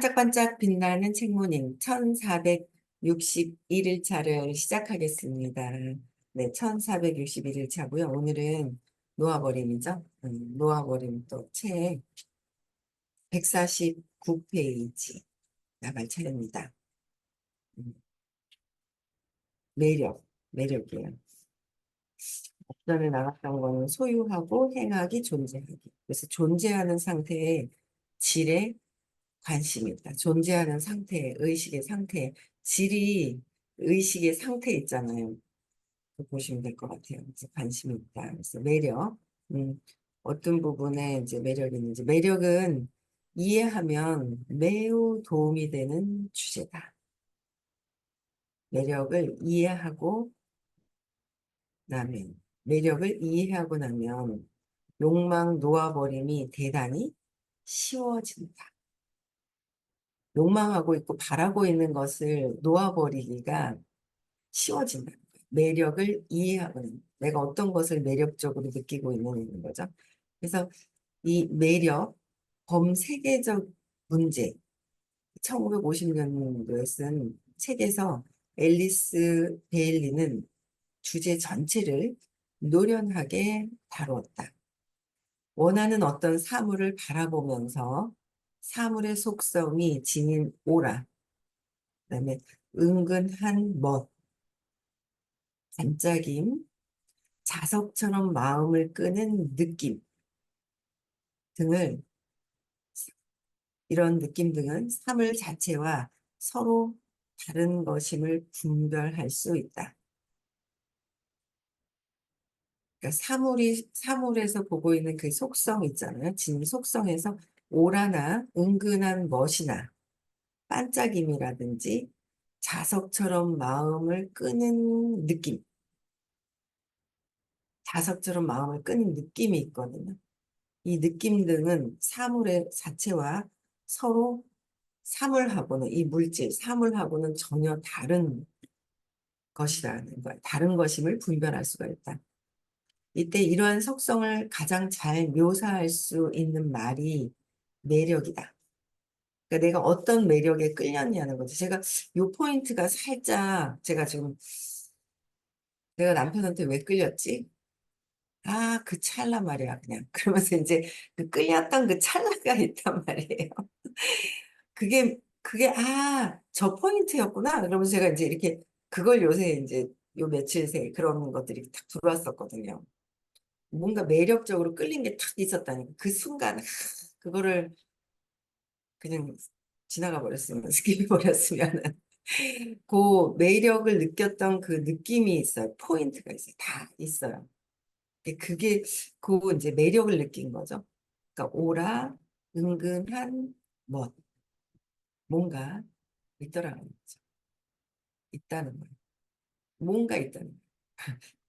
반짝반짝 빛나는 책모님 1461일차를 시작하겠습니다. 네, 1461일차고요. 오늘은 놓아버림이죠. 놓아버림 또 책 149페이지 나갈 차례입니다. 음, 매력이에요. 앞전에 나갔던 거는 소유하고 행하기, 존재하기. 그래서 존재하는 상태의 질에 관심이 있다. 존재하는 상태, 의식의 상태, 질이 의식의 상태 있잖아요. 그거 보시면 될 것 같아요. 그래서 관심이 있다. 그래서 매력, 음, 어떤 부분에 이제 매력이 있는지. 매력은 이해하면 매우 도움이 되는 주제다. 매력을 이해하고 매력을 이해하고 나면 욕망 놓아버림이 대단히 쉬워진다. 욕망하고 있고 바라고 있는 것을 놓아버리기가 쉬워진다는 거예요. 매력을 이해하고는 내가 어떤 것을 매력적으로 느끼고 있는 거죠. 그래서 이 매력, 범세계적 문제, 1950년도에 쓴 책에서 앨리스 베일리는 주제 전체를 노련하게 다루었다. 원하는 어떤 사물을 바라보면서 사물의 속성이 지닌 오라, 그다음에 은근한 멋, 반짝임, 자석처럼 마음을 끄는 느낌 등을 이런 느낌 등은 사물 자체와 서로 다른 것임을 분별할 수 있다. 그러니까 사물에서 보고 있는 그 속성 있잖아요. 진 속성에서 오라나 은근한 멋이나 반짝임이라든지 자석처럼 마음을 끄는 느낌, 자석처럼 마음을 끄는 느낌이 있거든요. 이 느낌 등은 사물의 자체와 서로 이 물질, 사물하고는 전혀 다른 것이라는 거예요. 다른 것임을 분별할 수가 있다. 이때 이러한 속성을 가장 잘 묘사할 수 있는 말이 매력이다. 그러니까 내가 어떤 매력에 끌렸냐는 거지. 제가 요 포인트가 살짝 제가 지금 내가 남편한테 왜 끌렸지? 아, 그 찰나 말이야, 그냥. 그러면서 이제 그 끌렸던 그 찰나가 있단 말이에요. 저 포인트였구나. 그러면서 제가 이제 이렇게, 그걸 요새 이제 요 며칠 새 그런 것들이 탁 들어왔었거든요. 뭔가 매력적으로 끌린 게 탁 있었다니까. 그 순간, 그거를 그냥 지나가 버렸으면, 스킵해 버렸으면은. 그 매력을 느꼈던 그 느낌이 있어요. 포인트가 있어요. 다 있어요. 그게, 그 이제 매력을 느낀 거죠. 그러니까 오라, 은근한 멋, 뭔가 있더라는 거죠. 있다는 거예요. 뭔가 있다는 거예요.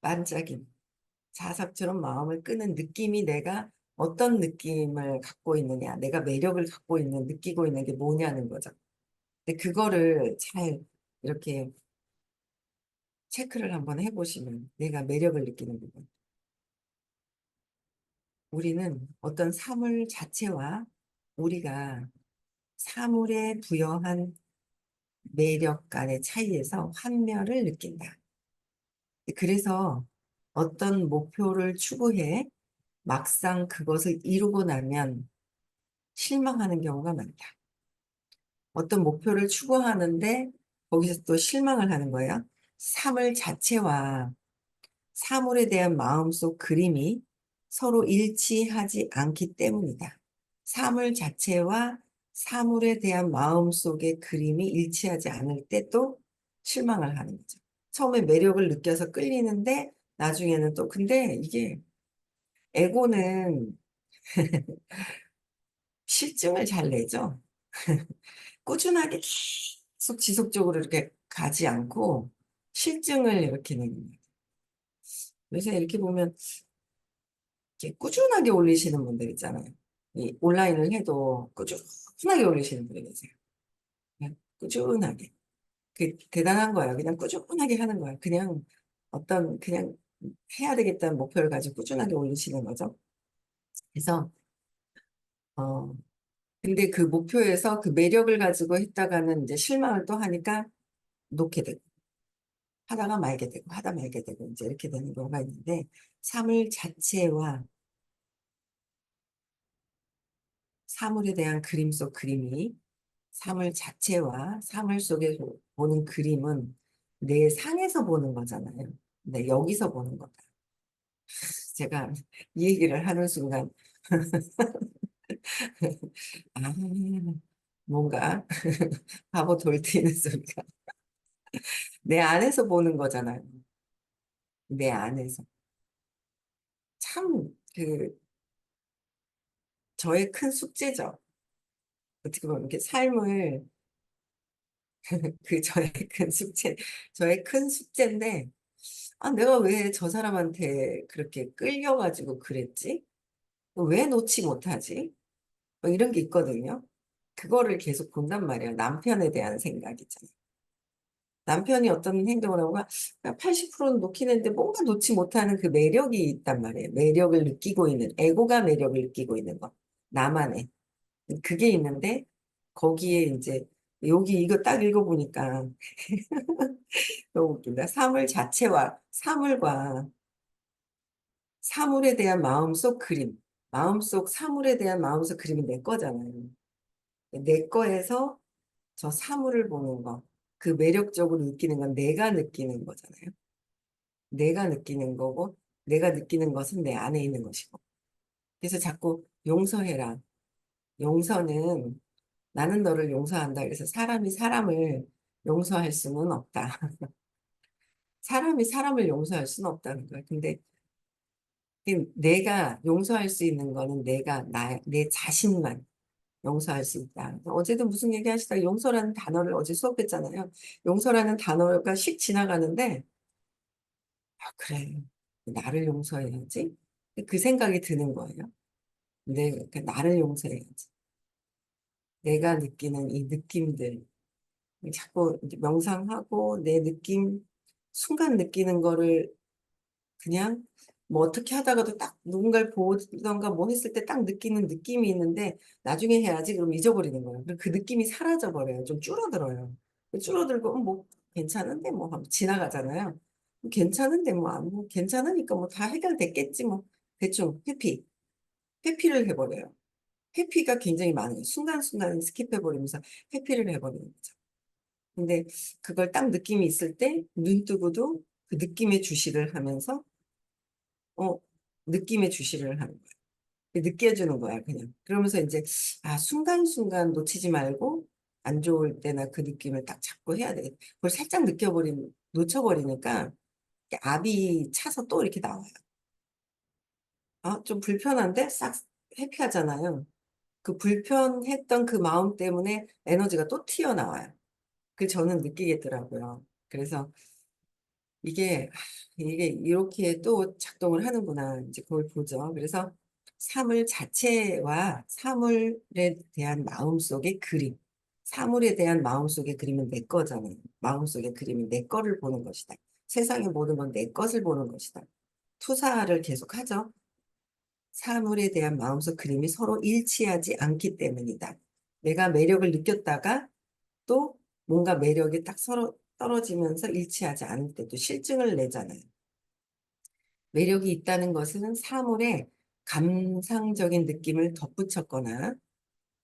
반짝임, 자석처럼 마음을 끄는 느낌이 내가 어떤 느낌을 갖고 있느냐, 내가 매력을 갖고 있는, 느끼고 있는 게 뭐냐는 거죠. 근데 그거를 잘 이렇게 체크를 한번 해보시면 내가 매력을 느끼는 부분. 우리는 어떤 사물 자체와 우리가 사물에 부여한 매력 간의 차이에서 환멸을 느낀다. 그래서 어떤 목표를 추구해 막상 그것을 이루고 나면 실망하는 경우가 많다. 어떤 목표를 추구하는데 거기서 또 실망을 하는 거예요. 사물 자체와 사물에 대한 마음속 그림이 서로 일치하지 않기 때문이다. 사물 자체와 사물에 대한 마음속의 그림이 일치하지 않을 때 또 실망을 하는 거죠. 처음에 매력을 느껴서 끌리는데 나중에는 또 근데 이게 에고는 실증을 잘 내죠. 꾸준하게 계속 지속적으로 이렇게 가지 않고 실증을 이렇게 내는 거예요. 그래서 이렇게 보면 이렇게 꾸준하게 올리시는 분들 있잖아요. 이 온라인을 해도 꾸준하게 올리시는 분이 계세요. 그냥 꾸준하게. 그 대단한 거예요. 그냥 꾸준하게 하는 거예요. 그냥 해야 되겠다는 목표를 가지고 꾸준하게 올리시는 거죠. 그래서 어, 근데 그 목표에서 그 매력을 가지고 했다가는 이제 실망을 또 하니까 놓게 되고, 하다가 말게 되고, 하다 말게 되고, 이제 이렇게 되는 경우가 있는데, 사물 자체와 사물에 대한 그림 속 그림이, 사물 자체와 사물 속에 보는 그림은 내 상에서 보는 거잖아요. 근데 여기서 보는 거다. 제가 이 얘기를 하는 순간, 아, 뭔가 바보 돌튀는 소리가 내 안에서 보는 거잖아요. 내 안에서. 참, 저의 큰 숙제죠. 어떻게 보면 이렇게 삶을, 저의 큰 숙제, 저의 큰 숙제인데, 아, 내가 왜 저 사람한테 그렇게 끌려가지고 그랬지? 왜 놓지 못하지? 뭐 이런 게 있거든요. 그거를 계속 본단 말이에요. 남편에 대한 생각이잖아요. 남편이 어떤 행동을 하고 80%는 놓긴 했는데 뭔가 놓지 못하는 그 매력이 있단 말이에요. 매력을 느끼고 있는, 에고가 매력을 느끼고 있는 거. 나만의. 그게 있는데 거기에 이제 여기 이거 딱 읽어보니까 너무 웃긴다. 사물 자체와 사물과 사물에 대한 마음속 그림, 마음속 사물에 대한 마음속 그림이 내 거잖아요. 내 거에서 저 사물을 보는 거, 그 매력적으로 느끼는 건 내가 느끼는 거잖아요. 내가 느끼는 거고, 내가 느끼는 것은 내 안에 있는 것이고. 그래서 자꾸 용서해라. 용서는 나는 너를 용서한다. 그래서 사람이 사람을 용서할 수는 없다. 사람이 사람을 용서할 수는 없다는 거야. 근데 내가 용서할 수 있는 거는 내 자신만 용서할 수 있다. 어제도 무슨 얘기 하시다가 용서라는 단어를 어제 수업했잖아요. 용서라는 단어가 씩 지나가는데, 아, 그래. 나를 용서해야지. 그 생각이 드는 거예요. 그러니까 나를 용서해야지. 내가 느끼는 이 느낌들. 자꾸 이제 명상하고 내 느낌, 순간 느끼는 거를 그냥 뭐 어떻게 하다가도 딱 누군가를 보던가 뭐 했을 때 딱 느끼는 느낌이 있는데 나중에 해야지 그럼 잊어버리는 거예요. 그럼 그 느낌이 사라져 버려요. 좀 줄어들어요. 줄어들고 뭐 괜찮은데 뭐 하면 지나가잖아요. 괜찮은데 뭐, 뭐 괜찮으니까 뭐 다 해결됐겠지 뭐 대충 회피를 해버려요. 회피가 굉장히 많아요. 순간순간 스킵해버리면서 회피를 해버리는 거죠. 근데 그걸 딱 느낌이 있을 때 눈 뜨고도 그 느낌에 주시를 하면서 어 느낌에 주시를 하는 거야. 느껴주는 거야 그냥. 그러면서 이제 순간순간 놓치지 말고 안 좋을 때나 그 느낌을 딱 잡고 해야 돼. 그걸 살짝 놓쳐버리니까 압이 차서 또 이렇게 나와요. 좀 불편한데 싹 회피하잖아요. 그 불편했던 그 마음 때문에 에너지가 또 튀어나와요. 그 저는 느끼겠더라고요. 그래서 이게 이렇게 또 작동을 하는구나. 이제 그걸 보죠. 그래서 사물 자체와 사물에 대한 마음속의 그림. 사물에 대한 마음속의 그림은 내 거잖아요. 마음속의 그림은 내 거를 보는 것이다. 세상의 모든 건 내 것을 보는 것이다. 투사를 계속 하죠. 사물에 대한 마음속 그림이 서로 일치하지 않기 때문이다. 내가 매력을 느꼈다가 또 뭔가 매력이 딱 서로 떨어지면서 일치하지 않을 때 또 실증을 내잖아요. 매력이 있다는 것은 사물에 감상적인 느낌을 덧붙였거나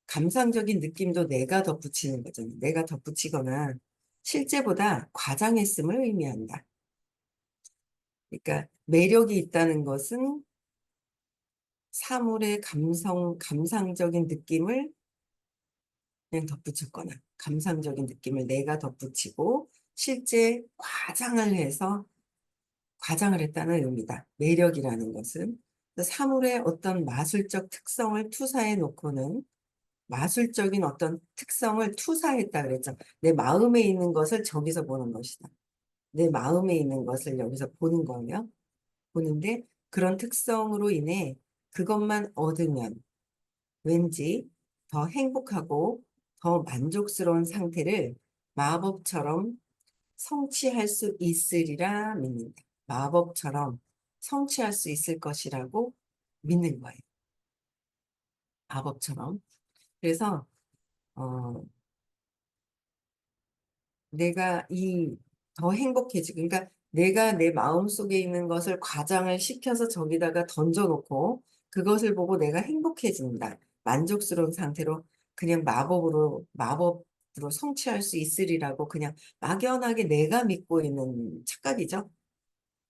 감상적인 느낌도 내가 덧붙이는 거잖아요. 내가 덧붙이거나 실제보다 과장했음을 의미한다. 그러니까 매력이 있다는 것은 사물의 감상적인 느낌을 그냥 덧붙였거나 감상적인 느낌을 내가 덧붙이고 실제 과장을 했다는 의미다. 매력이라는 것은 사물의 어떤 마술적 특성을 투사해 놓고는 마술적인 어떤 특성을 투사했다 그랬죠. 내 마음에 있는 것을 저기서 보는 것이다. 내 마음에 있는 것을 여기서 보는 거예요. 보는데 그런 특성으로 인해 그것만 얻으면 왠지 더 행복하고 더 만족스러운 상태를 마법처럼 성취할 수 있으리라 믿는다. 마법처럼 성취할 수 있을 것이라고 믿는 거예요. 마법처럼. 그래서 어, 내가 이 더 행복해지고, 그러니까 내가 내 마음속에 있는 것을 과장을 시켜서 저기다가 던져놓고 그것을 보고 내가 행복해진다. 만족스러운 상태로 그냥 마법으로 성취할 수 있으리라고 그냥 막연하게 내가 믿고 있는 착각이죠.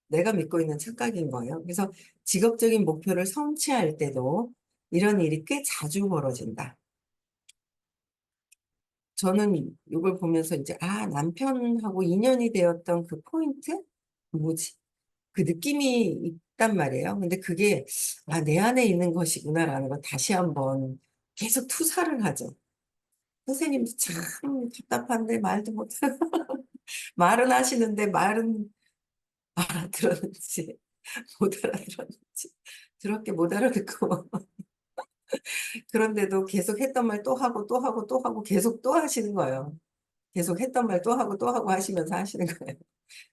내가 믿고 있는 착각인 거예요. 그래서 직업적인 목표를 성취할 때도 이런 일이 꽤 자주 벌어진다. 저는 이걸 보면서 이제, 아, 남편하고 인연이 되었던 그 포인트? 뭐지? 그 느낌이 있단 말이에요. 근데 그게, 아, 내 안에 있는 것이구나라는 걸 다시 한번 계속 투사를 하죠. 선생님도 참 답답한데 말도 못, 말은 하시는데 말은 알아들었는지, 못 알아들었는지, 더럽게 못 알아듣고, 그런데도 계속 했던 말 또 하고 또 하고 또 하고 계속 또 하시는 거예요. 계속 했던 말 또 하고 또 하고 하시면서 하시는 거예요.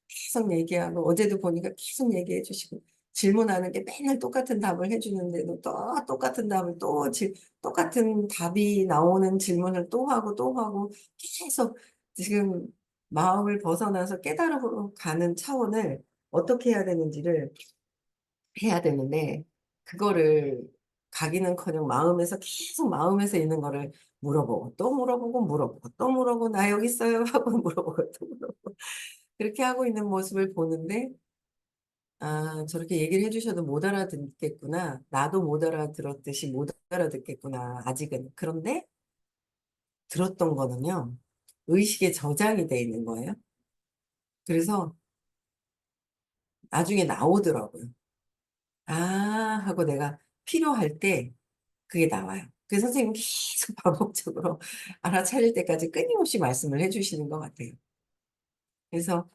계속 얘기하고 어제도 보니까 계속 얘기해 주시고 질문하는 게 맨날 똑같은 답을 해주는데도 또 똑같은 답을 똑같은 답이 나오는 질문을 또 하고 또 하고 계속 지금 마음을 벗어나서 깨달음으로 가는 차원을 어떻게 해야 되는지를 해야 되는데 그거를 가기는커녕 마음에서 계속 마음에서 있는 거를 물어보고 또 물어보고 물어보고 또 물어보고 나 여기 있어요 하고 물어보고 또 물어보고 그렇게 하고 있는 모습을 보는데 아 저렇게 얘기를 해주셔도 못 알아듣겠구나 나도 못 알아들었듯이 못 알아듣겠구나 아직은 그런데 들었던 거는요 의식에 저장이 돼 있는 거예요. 그래서 나중에 나오더라고요. 아 하고 내가 필요할 때 그게 나와요. 그 선생님 계속 반복적으로 알아차릴 때까지 끊임없이 말씀을 해주시는 것 같아요. 그래서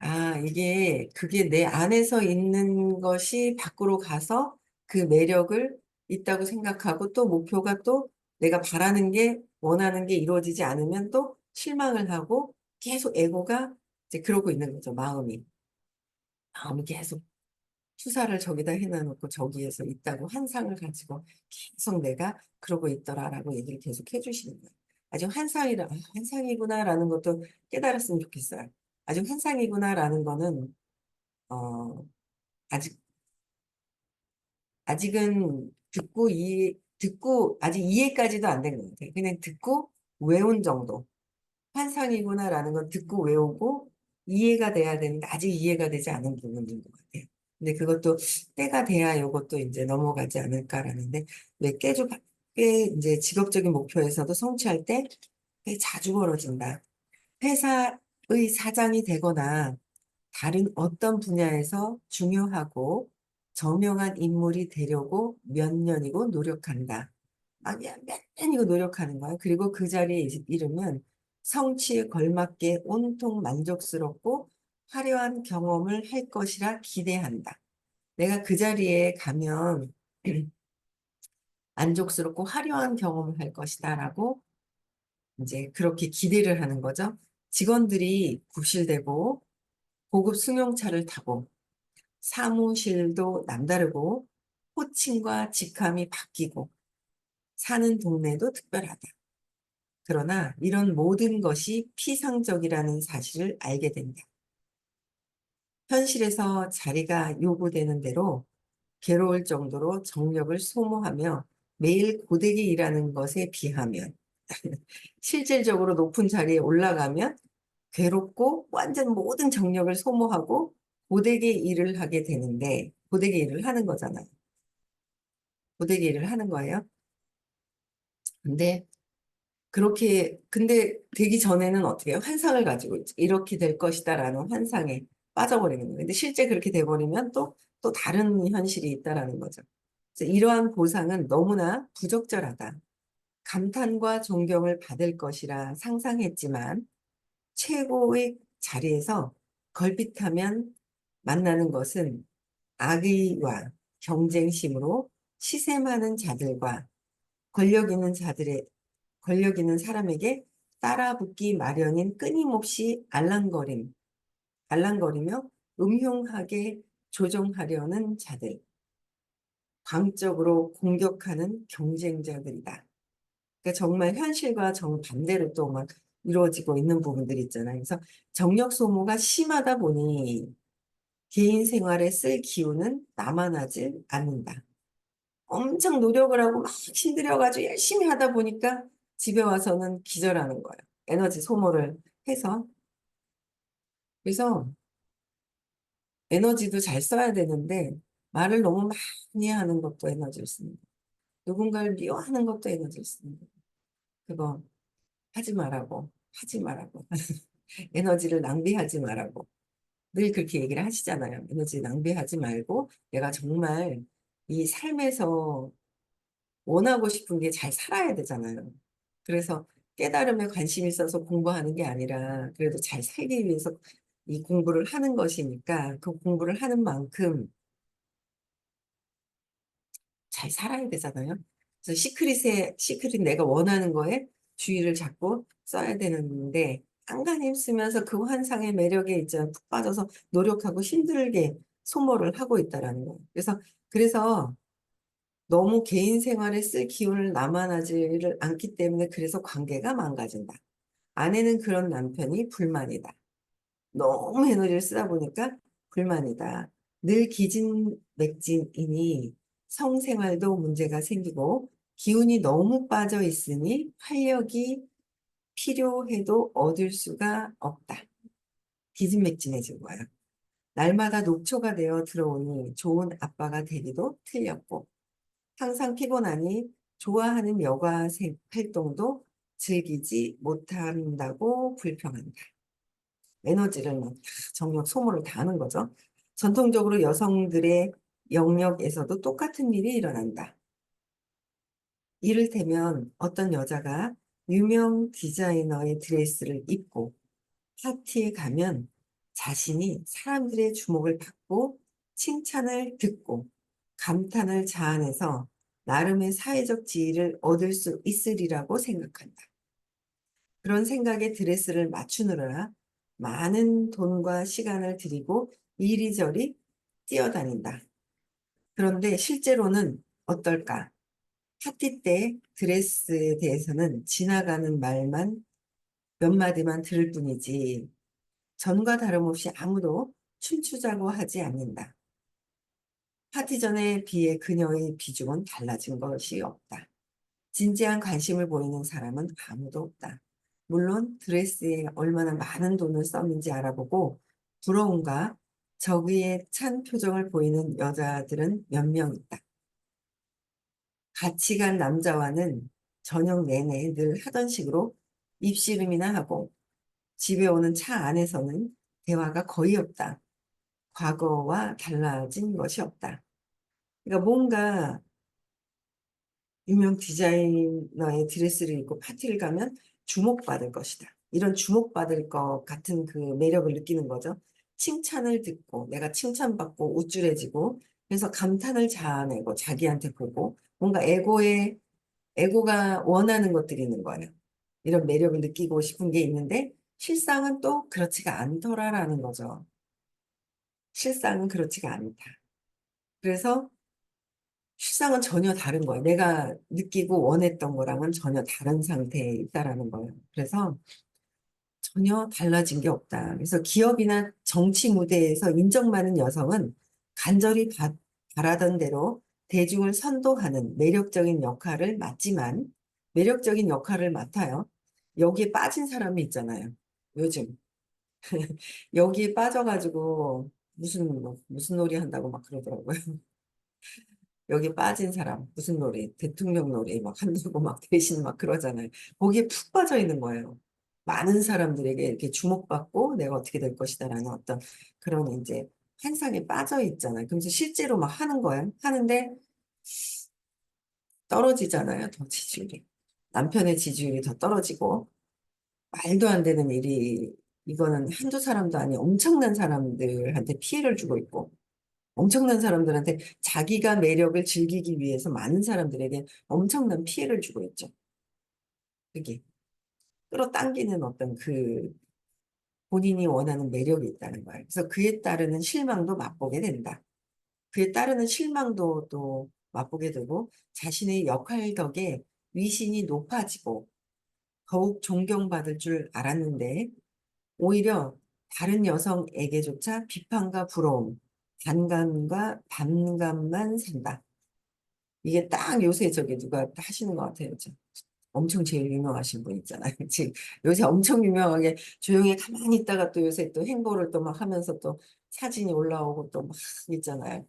아 이게 그게 내 안에서 있는 것이 밖으로 가서 그 매력을 있다고 생각하고 또 목표가 또 내가 바라는 게 원하는 게 이루어지지 않으면 또 실망을 하고 계속 에고가 이제 그러고 있는 거죠. 마음이 계속 투사를 저기다 해놔놓고 저기에서 있다고 환상을 가지고 계속 내가 그러고 있더라라고 얘기를 계속 해주시는 거예요. 아직 환상이구나라는 것도 깨달았으면 좋겠어요. 아직 환상이구나라는 거는 어 아직 아직은 듣고 아직 이해까지도 안 된 것 같아요. 그냥 듣고 외운 정도. 환상이구나라는 건 듣고 외우고 이해가 돼야 되는데 아직 이해가 되지 않은 부분인 것 같아요. 근데 그것도 때가 돼야 이것도 이제 넘어가지 않을까라는데 왜 꽤 이제 직업적인 목표에서도 성취할 때 꽤 자주 벌어진다. 회사의 사장이 되거나 다른 어떤 분야에서 중요하고 저명한 인물이 되려고 몇 년이고 노력한다. 막 몇 년이고 노력하는 거야. 그리고 그 자리에 이르면 성취에 걸맞게 온통 만족스럽고 화려한 경험을 할 것이라 기대한다. 내가 그 자리에 가면 만족스럽고 화려한 경험을 할 것이다라고 이제 그렇게 기대를 하는 거죠. 직원들이 굽실대고 고급 승용차를 타고 사무실도 남다르고 호칭과 직함이 바뀌고 사는 동네도 특별하다. 그러나 이런 모든 것이 피상적이라는 사실을 알게 된다. 현실에서 자리가 요구되는 대로 괴로울 정도로 정력을 소모하며 매일 고되게 일하는 것에 비하면 실질적으로 높은 자리에 올라가면 괴롭고 완전 모든 정력을 소모하고 고되게 일을 하게 되는데 고되게 일을 하는 거잖아요. 고되게 일을 하는 거예요. 근데 근데 되기 전에는 어떻게 해요? 환상을 가지고 있죠. 이렇게 될 것이다라는 환상에 빠져버리는 거예요. 근데 실제 그렇게 돼버리면 또 다른 현실이 있다라는 거죠. 그래서 이러한 보상은 너무나 부적절하다. 감탄과 존경을 받을 것이라 상상했지만 최고의 자리에서 걸핏하면 만나는 것은 악의와 경쟁심으로 시샘하는 자들과 권력 있는 자들의 권력 있는 사람에게 따라붙기 마련인 끊임없이 알랑거리며 음흉하게 조종하려는 자들, 광적으로 공격하는 경쟁자들이다. 그러니까 정말 현실과 정반대로 또 막 이루어지고 있는 부분들이 있잖아요. 그래서 정력 소모가 심하다 보니 개인 생활에 쓸 기운은 남아나질 않는다. 엄청 노력을 하고 막 힘들여가지고 열심히 하다 보니까 집에 와서는 기절하는 거예요. 에너지 소모를 해서. 그래서 에너지도 잘 써야 되는데 말을 너무 많이 하는 것도 에너지를 씁니다. 누군가를 미워하는 것도 에너지를 씁니다. 그거 하지 말라고, 하지 말라고. 에너지를 낭비하지 말라고. 늘 그렇게 얘기를 하시잖아요. 에너지 낭비하지 말고 내가 정말 이 삶에서 원하고 싶은 게 잘 살아야 되잖아요. 그래서 깨달음에 관심이 있어서 공부하는 게 아니라 그래도 잘 살기 위해서 이 공부를 하는 것이니까 그 공부를 하는 만큼 잘 살아야 되잖아요. 그래서 시크릿 내가 원하는 거에 주의를 잡고 써야 되는데 안간힘 쓰면서 그 환상의 매력에 이제 푹 빠져서 노력하고 힘들게 소모를 하고 있다라는 거예요. 그래서 너무 개인 생활에 쓸 기운을 남아나지를 않기 때문에 그래서 관계가 망가진다. 아내는 그런 남편이 불만이다. 너무 에너지를 쓰다 보니까 불만이다. 늘 기진맥진이니 성생활도 문제가 생기고 기운이 너무 빠져 있으니 활력이 필요해도 얻을 수가 없다. 기진맥진해진 거야. 날마다 녹초가 되어 들어오니 좋은 아빠가 되기도 틀렸고 항상 피곤하니 좋아하는 여가 활동도 즐기지 못한다고 불평한다. 에너지를 막 정력 소모를 다 하는 거죠. 전통적으로 여성들의 영역에서도 똑같은 일이 일어난다. 이를테면 어떤 여자가 유명 디자이너의 드레스를 입고 파티에 가면 자신이 사람들의 주목을 받고 칭찬을 듣고 감탄을 자아내서 나름의 사회적 지위를 얻을 수 있으리라고 생각한다. 그런 생각에 드레스를 맞추느라 많은 돈과 시간을 들이고 이리저리 뛰어다닌다. 그런데 실제로는 어떨까? 파티 때 드레스에 대해서는 지나가는 말만 몇 마디만 들을 뿐이지 전과 다름없이 아무도 춤추자고 하지 않는다. 파티 전에 비해 그녀의 비중은 달라진 것이 없다. 진지한 관심을 보이는 사람은 아무도 없다. 물론 드레스에 얼마나 많은 돈을 썼는지 알아보고 부러움과 저기에 찬 표정을 보이는 여자들은 몇 명 있다. 같이 간 남자와는 저녁 내내 늘 하던 식으로 입씨름이나 하고 집에 오는 차 안에서는 대화가 거의 없다. 과거와 달라진 것이 없다. 그러니까 뭔가 유명 디자이너의 드레스를 입고 파티를 가면 주목받을 것이다. 이런 주목받을 것 같은 그 매력을 느끼는 거죠. 칭찬을 듣고 내가 칭찬받고 우쭐해지고 그래서 감탄을 자아내고 자기한테 보고 뭔가 에고가 원하는 것들이 있는 거예요. 이런 매력을 느끼고 싶은 게 있는데 실상은 또 그렇지가 않더라라는 거죠. 실상은 그렇지가 않다. 그래서 실상은 전혀 다른 거예요. 내가 느끼고 원했던 거랑은 전혀 다른 상태에 있다라는 거예요. 그래서 전혀 달라진 게 없다. 그래서 기업이나 정치 무대에서 인정받는 여성은 간절히 바라던 대로 대중을 선도하는 매력적인 역할을 맡지만 매력적인 역할을 맡아요. 여기에 빠진 사람이 있잖아요. 요즘 여기에 빠져가지고 무슨 놀이 한다고 막 그러더라고요. 여기 빠진 사람, 무슨 놀이, 대통령 놀이 막 한다고 막 대신 막 그러잖아요. 거기에 푹 빠져 있는 거예요. 많은 사람들에게 이렇게 주목받고 내가 어떻게 될 것이다라는 어떤 그런 이제 환상에 빠져 있잖아요. 그러면서 실제로 막 하는 거예요. 하는데 떨어지잖아요. 더 지지율이. 남편의 지지율이 더 떨어지고 말도 안 되는 일이 이거는 한두 사람도 아니 엄청난 사람들한테 피해를 주고 있고 엄청난 사람들한테 자기가 매력을 즐기기 위해서 많은 사람들에게 엄청난 피해를 주고 있죠. 그게 끌어당기는 어떤 그 본인이 원하는 매력이 있다는 거예요. 그래서 그에 따르는 실망도 맛보게 된다. 그에 따르는 실망도 또 맛보게 되고 자신의 역할 덕에 위신이 높아지고 더욱 존경받을 줄 알았는데 오히려 다른 여성에게조차 비판과 부러움, 반감과 반감만 산다. 이게 딱 요새 저기 누가 하시는 것 같아요. 엄청 제일 유명하신 분 있잖아요. 지금 요새 엄청 유명하게 조용히 가만히 있다가 또 요새 또 행보를 또 막 하면서 또 사진이 올라오고 또 막 있잖아요.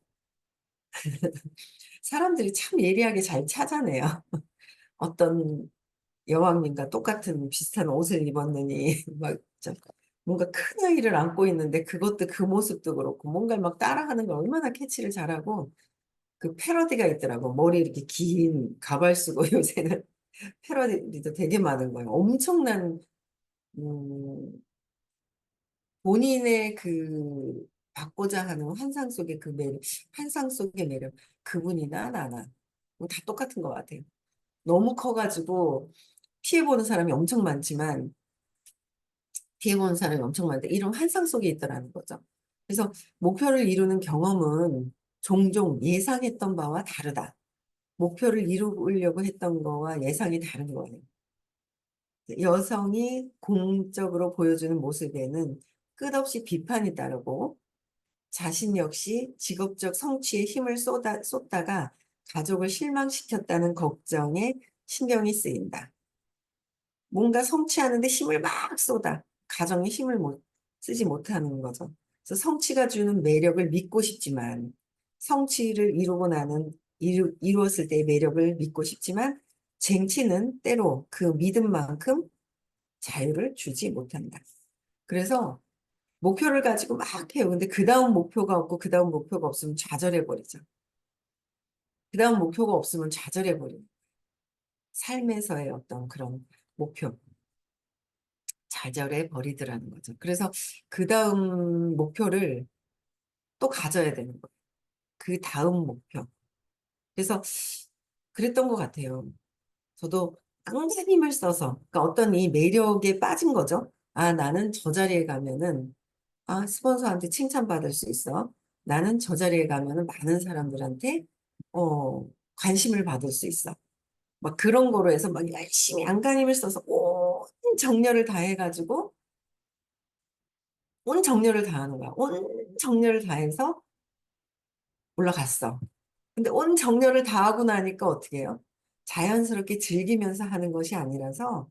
사람들이 참 예리하게 잘 찾아내요. 어떤 여왕님과 똑같은 비슷한 옷을 입었느니 막 뭔가 큰 아이를 안고 있는데 그것도 그 모습도 그렇고 뭔가를 막 따라하는 걸 얼마나 캐치를 잘하고 그 패러디가 있더라고. 머리 이렇게 긴 가발 쓰고 요새는 패러디도 되게 많은 거예요. 엄청난 음, 본인의 그 받고자 하는 환상 속의 그 매력, 환상 속의 매력, 그분이나 나나 뭐다 똑같은 것 같아요. 너무 커가지고 피해보는 사람이 엄청 많지만 피해보는 사람이 엄청 많은데 이런 환상 속에 있더라는 거죠. 그래서 목표를 이루는 경험은 종종 예상했던 바와 다르다. 목표를 이루려고 했던 거와 예상이 다른 거예요. 여성이 공적으로 보여주는 모습에는 끝없이 비판이 따르고 자신 역시 직업적 성취에 힘을 쏟다가 가족을 실망시켰다는 걱정에 신경이 쓰인다. 뭔가 성취하는데 힘을 막 쏟아. 가정에 힘을 쓰지 못하는 거죠. 그래서 성취가 주는 매력을 믿고 싶지만 성취를 이루었을 때의 매력을 믿고 싶지만 쟁취는 때로 그 믿음만큼 자유를 주지 못한다. 그래서 목표를 가지고 막 해요. 근데 그 다음 목표가 없고 그 다음 목표가 없으면 좌절해버리죠. 그 다음 목표가 없으면 좌절해버려요. 삶에서의 어떤 그런 목표, 좌절해버리더라는 거죠. 그래서 그 다음 목표를 또 가져야 되는 거예요. 그 다음 목표. 그래서 그랬던 것 같아요. 저도 항상 힘을 써서, 그러니까 어떤 이 매력에 빠진 거죠. 아, 나는 저 자리에 가면은 아, 스폰서한테 칭찬받을 수 있어. 나는 저 자리에 가면은 많은 사람들한테, 관심을 받을 수 있어. 막 그런 거로 해서 막 열심히 안간힘을 써서 온 정열을 다해가지고, 온 정열을 다하는 거야. 온 정열을 다해서 올라갔어. 근데 온 정열을 다하고 나니까 어떻게 해요? 자연스럽게 즐기면서 하는 것이 아니라서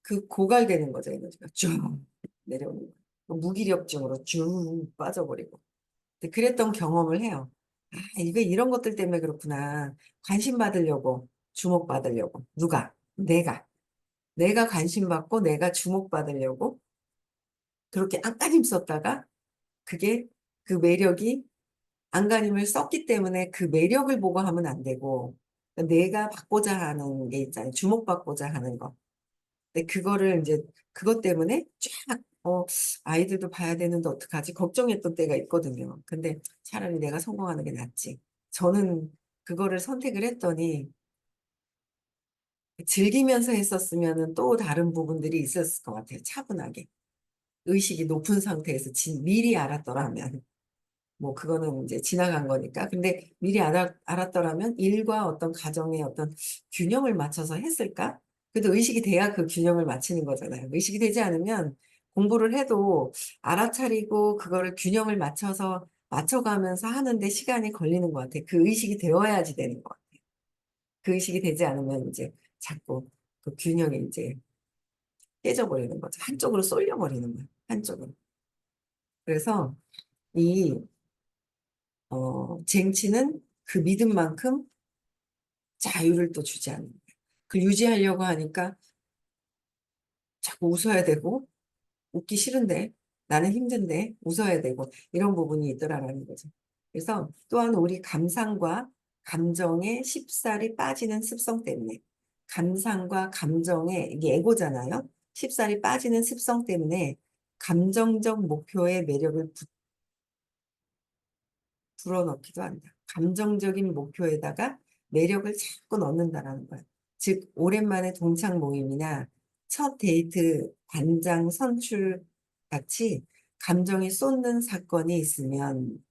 그 고갈되는 거죠, 에너지가. 쭉 내려오는 거예요. 무기력증으로 쭉 빠져버리고. 근데 그랬던 경험을 해요. 아, 이거 이런 것들 때문에 그렇구나. 관심 받으려고, 주목받으려고. 누가? 내가. 내가 관심 받고 내가 주목받으려고 그렇게 안간힘 썼다가 그게 그 매력이 안간힘을 썼기 때문에 그 매력을 보고 하면 안 되고 내가 받고자 하는 게 있잖아요. 주목받고자 하는 거. 근데 그거를 이제 그것 때문에 쫙 아이들도 봐야 되는데 어떡하지? 걱정했던 때가 있거든요. 근데 차라리 내가 성공하는 게 낫지. 저는 그거를 선택을 했더니 즐기면서 했었으면 또 다른 부분들이 있었을 것 같아요. 차분하게. 의식이 높은 상태에서 미리 알았더라면. 뭐 그거는 이제 지나간 거니까. 근데 미리 알았더라면 일과 어떤 가정의 어떤 균형을 맞춰서 했을까? 그래도 의식이 돼야 그 균형을 맞추는 거잖아요. 의식이 되지 않으면 공부를 해도 알아차리고 그거를 균형을 맞춰가면서 하는데 시간이 걸리는 것 같아요. 그 의식이 되어야지 되는 것 같아요. 그 의식이 되지 않으면 이제 자꾸 그 균형이 이제 깨져버리는 거죠. 한쪽으로 쏠려버리는 거예요. 한쪽으로. 그래서 이 쟁취는 그 믿음만큼 자유를 또 주지 않는 거예요. 그 유지하려고 하니까 자꾸 웃어야 되고, 웃기 싫은데, 나는 힘든데, 웃어야 되고, 이런 부분이 있더라라는 거죠. 그래서 또한 우리 감상과 감정에 쉽사리 빠지는 습성 때문에, 감상과 감정에, 이게 에고잖아요. 쉽사리 빠지는 습성 때문에, 감정적 목표의 매력을 불어넣기도 한다. 감정적인 목표에다가 매력을 자꾸 넣는다라는 거야. 즉, 오랜만에 동창 모임이나 첫 데이트 단장 선출 같이 감정이 쏟는 사건이 있으면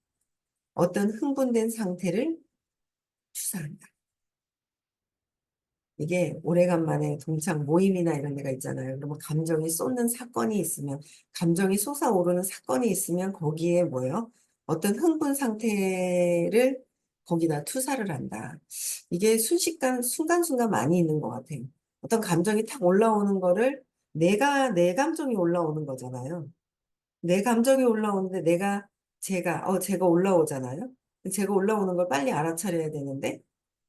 어떤 흥분된 상태를 투사한다. 이게 오래간만에 동창 모임이나 이런 데가 있잖아요. 그러면 감정이 쏟는 사건이 있으면, 감정이 솟아오르는 사건이 있으면 거기에 뭐예요? 어떤 흥분 상태를 거기다 투사를 한다. 이게 순간순간 많이 있는 것 같아요. 어떤 감정이 탁 올라오는 거를 내 감정이 올라오는 거잖아요. 내 감정이 올라오는데 제가 올라오잖아요. 제가 올라오는 걸 빨리 알아차려야 되는데,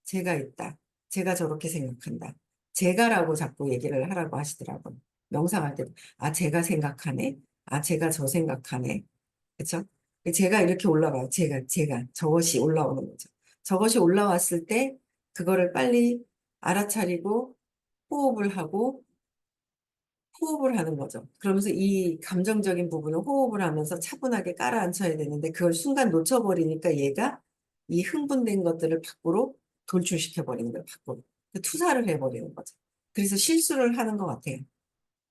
제가 있다. 제가 저렇게 생각한다. 제가라고 자꾸 얘기를 하라고 하시더라고요. 명상할 때도. 아, 제가 생각하네. 아, 제가 저 생각하네. 그쵸? 제가 이렇게 올라가요. 저것이 올라오는 거죠. 저것이 올라왔을 때, 그거를 빨리 알아차리고, 호흡을 하고, 호흡을 하는 거죠. 그러면서 이 감정적인 부분을 호흡을 하면서 차분하게 깔아앉혀야 되는데 그걸 순간 놓쳐버리니까 얘가 이 흥분된 것들을 밖으로 돌출시켜 버리는 거예요. 밖으로. 투사를 해버리는 거죠. 그래서 실수를 하는 것 같아요.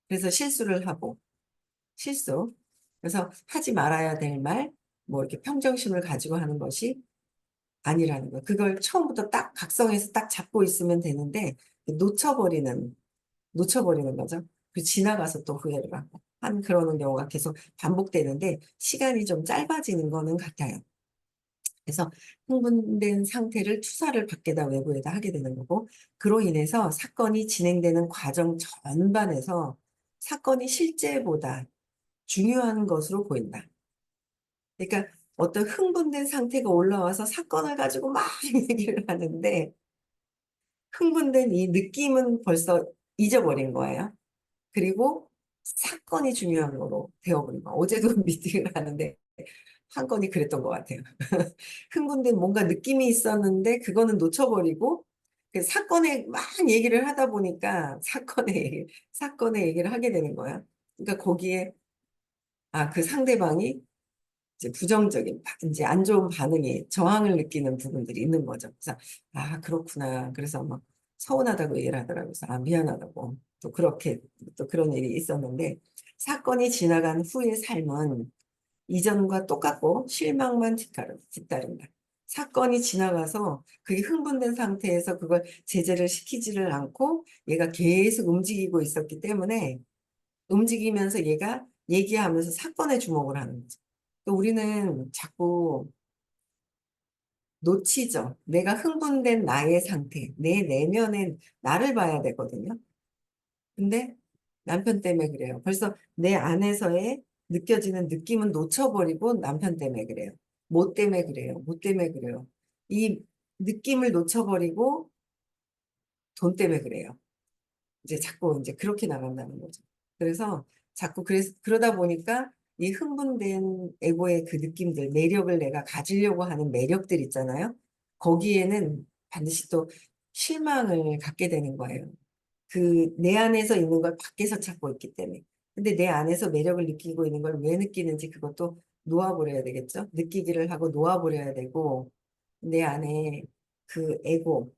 그래서 실수를 하고 실수. 그래서 하지 말아야 될 말, 뭐 이렇게 평정심을 가지고 하는 것이 아니라는 거예요. 그걸 처음부터 딱 각성해서 딱 잡고 있으면 되는데 놓쳐버리는 놓쳐버리는 거죠. 그 지나가서 또 후회를 하고 한 그러는 경우가 계속 반복되는데 시간이 좀 짧아지는 거는 같아요. 그래서 흥분된 상태를 투사를 밖에다 외부에다 하게 되는 거고 그로 인해서 사건이 진행되는 과정 전반에서 사건이 실제보다 중요한 것으로 보인다. 그러니까 어떤 흥분된 상태가 올라와서 사건을 가지고 막 얘기를 하는데 흥분된 이 느낌은 벌써 잊어버린 거예요. 그리고 사건이 중요한 거로 되어버린 거. 어제도 미팅을 하는데 한 건이 그랬던 것 같아요. 흥분된 뭔가 느낌이 있었는데 그거는 놓쳐버리고 그 사건에 막 얘기를 하다 보니까 사건의 얘기를 하게 되는 거야. 그러니까 거기에 그 상대방이 이제 이제 안 좋은 반응이 저항을 느끼는 부분들이 있는 거죠. 그래서 그렇구나. 그래서 막 서운하다고 얘기를 하더라고요. 그래서 미안하다고 또 그렇게 또 그런 일이 있었는데 사건이 지나간 후의 삶은 이전과 똑같고 실망만 뒤따른다. 사건이 지나가서 그게 흥분된 상태에서 그걸 제재를 시키지를 않고 얘가 계속 움직이고 있었기 때문에 움직이면서 얘가 얘기하면서 사건에 주목을 하는 거죠. 또 우리는 자꾸 놓치죠. 내가 흥분된 나의 상태, 내 내면의 나를 봐야 되거든요. 근데 남편 때문에 그래요. 벌써 내 안에서의 느껴지는 느낌은 놓쳐버리고 남편 때문에 그래요. 뭐 때문에 그래요. 뭐 때문에 그래요. 이 느낌을 놓쳐버리고 돈 때문에 그래요. 이제 자꾸 이제 그렇게 나간다는 거죠. 그래서 그러다 보니까 이 흥분된 에고의 그 느낌들, 매력을 내가 가지려고 하는 매력들 있잖아요. 거기에는 반드시 또 실망을 갖게 되는 거예요. 그 내 안에서 있는 걸 밖에서 찾고 있기 때문에. 근데 내 안에서 매력을 느끼고 있는 걸 왜 느끼는지 그것도 놓아버려야 되겠죠. 느끼기를 하고 놓아버려야 되고 내 안에 그 에고,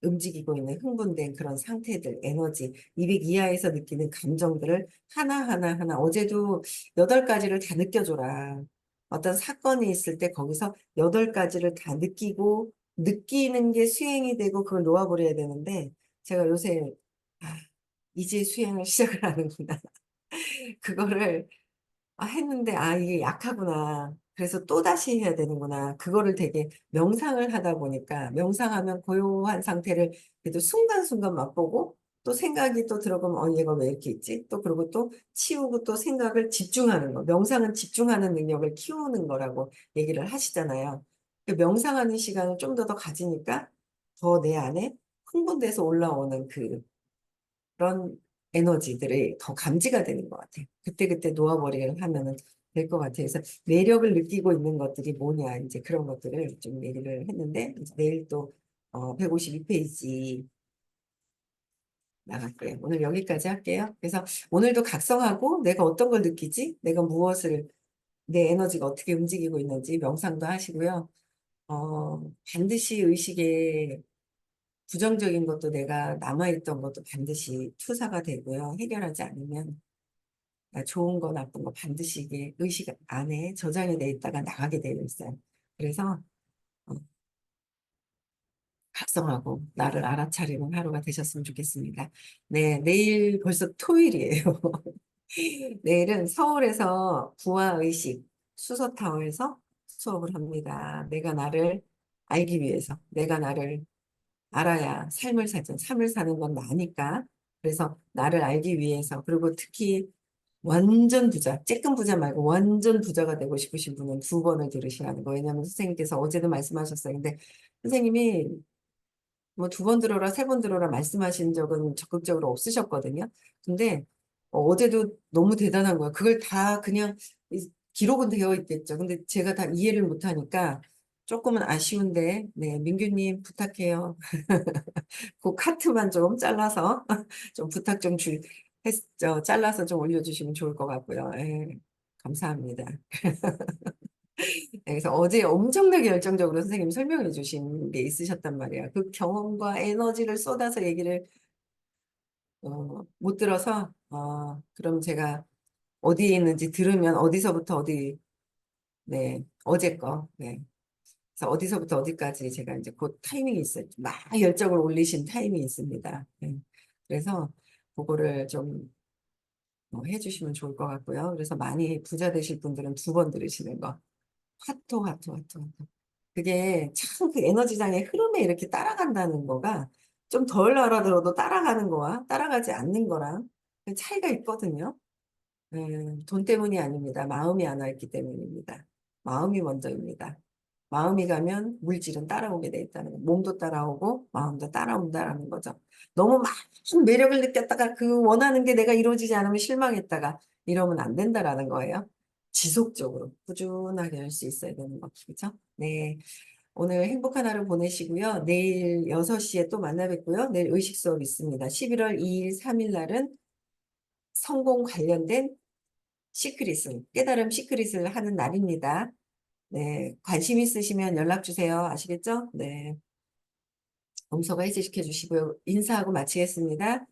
움직이고 있는 흥분된 그런 상태들, 에너지, 200 이하에서 느끼는 감정들을 하나하나 어제도 8가지를 다 느껴줘라. 어떤 사건이 있을 때 거기서 8가지를 다 느끼는 게 수행이 되고 그걸 놓아버려야 되는데 제가 요새 아, 이제 수행을 시작을 하는구나. 그거를 했는데, 이게 약하구나. 그래서 또 다시 해야 되는구나. 그거를 되게 명상을 하다 보니까, 명상하면 고요한 상태를 그래도 순간순간 맛보고, 또 생각이 또 들어가면, 얘가 왜 이렇게 있지? 또 그리고 또 치우고 또 생각을 집중하는 거. 명상은 집중하는 능력을 키우는 거라고 얘기를 하시잖아요. 그 명상하는 시간을 좀 더 가지니까, 더 내 안에 흥분돼서 올라오는 그런 에너지들이 더 감지가 되는 것 같아요. 그때그때 놓아버리기를 하면은 될 것 같아요. 그래서 매력을 느끼고 있는 것들이 뭐냐, 이제 그런 것들을 좀 얘기를 했는데, 이제 내일 또, 152페이지 나갈게요. 오늘 여기까지 할게요. 그래서 오늘도 각성하고 내가 어떤 걸 느끼지? 내 에너지가 어떻게 움직이고 있는지 명상도 하시고요. 반드시 의식에 부정적인 것도 내가 남아있던 것도 반드시 투사가 되고요. 해결하지 않으면 좋은 거 나쁜 거 반드시 이게 의식 안에 저장이 돼 있다가 나가게 되어 있어요. 그래서 어, 각성하고 나를 알아차리는 하루가 되셨으면 좋겠습니다. 네, 내일 벌써 토요일이에요. 내일은 서울에서 부화의식 수서타워에서 수업을 합니다. 내가 나를 알기 위해서, 내가 나를 알아야 삶을 살죠. 삶을 사는 건 나니까. 그래서 나를 알기 위해서, 그리고 특히 완전 부자, 쬐끔 부자 말고 완전 부자가 되고 싶으신 분은 두 번을 들으시라는 거예요. 왜냐하면 선생님께서 어제도 말씀하셨어요. 근데 선생님이 뭐 두 번 들어라, 세 번 들어라 말씀하신 적은 적극적으로 없으셨거든요. 근데 어제도 너무 대단한 거예요. 그걸 다 그냥 기록은 되어 있겠죠. 근데 제가 다 이해를 못하니까 조금은 아쉬운데, 네, 민규님 부탁해요. 그 카트만 좀 잘라서 좀 부탁 좀 잘라서 좀 올려주시면 좋을 것 같고요. 예, 감사합니다. 네, 그래서 어제 엄청나게 열정적으로 선생님이 설명해 주신 게 있으셨단 말이에요. 그 경험과 에너지를 쏟아서 얘기를 못 들어서 그럼 제가 어디에 있는지 들으면 어디서부터 어디 네 어제 거 네. 그래서 어디서부터 어디까지 제가 이제 그 타이밍이 있어요. 막 열정을 올리신 타이밍이 있습니다. 네. 그래서 그거를 좀 해주시면 좋을 것 같고요. 그래서 많이 부자 되실 분들은 두 번 들으시는 거. 화토, 화토, 화토, 화토. 그게 참 그 에너지장의 흐름에 이렇게 따라간다는 거가 좀 덜 알아들어도 따라가는 거와 따라가지 않는 거랑 차이가 있거든요. 돈 때문이 아닙니다. 마음이 안 와 있기 때문입니다. 마음이 먼저입니다. 마음이 가면 물질은 따라오게 돼 있다는 거. 몸도 따라오고 마음도 따라온다라는 거죠. 너무 많은 매력을 느꼈다가 그 원하는 게 내가 이루어지지 않으면 실망했다가 이러면 안 된다라는 거예요. 지속적으로 꾸준하게 할 수 있어야 되는 거죠. 그렇죠? 네. 오늘 행복한 하루 보내시고요. 내일 6시에 또 만나 뵙고요. 내일 의식 수업 있습니다. 11월 2일, 3일 날은 성공 관련된 시크릿을, 깨달음 시크릿을 하는 날입니다. 네, 관심 있으시면 연락 주세요. 아시겠죠? 네, 음소거 해지시켜 주시고요. 인사하고 마치겠습니다.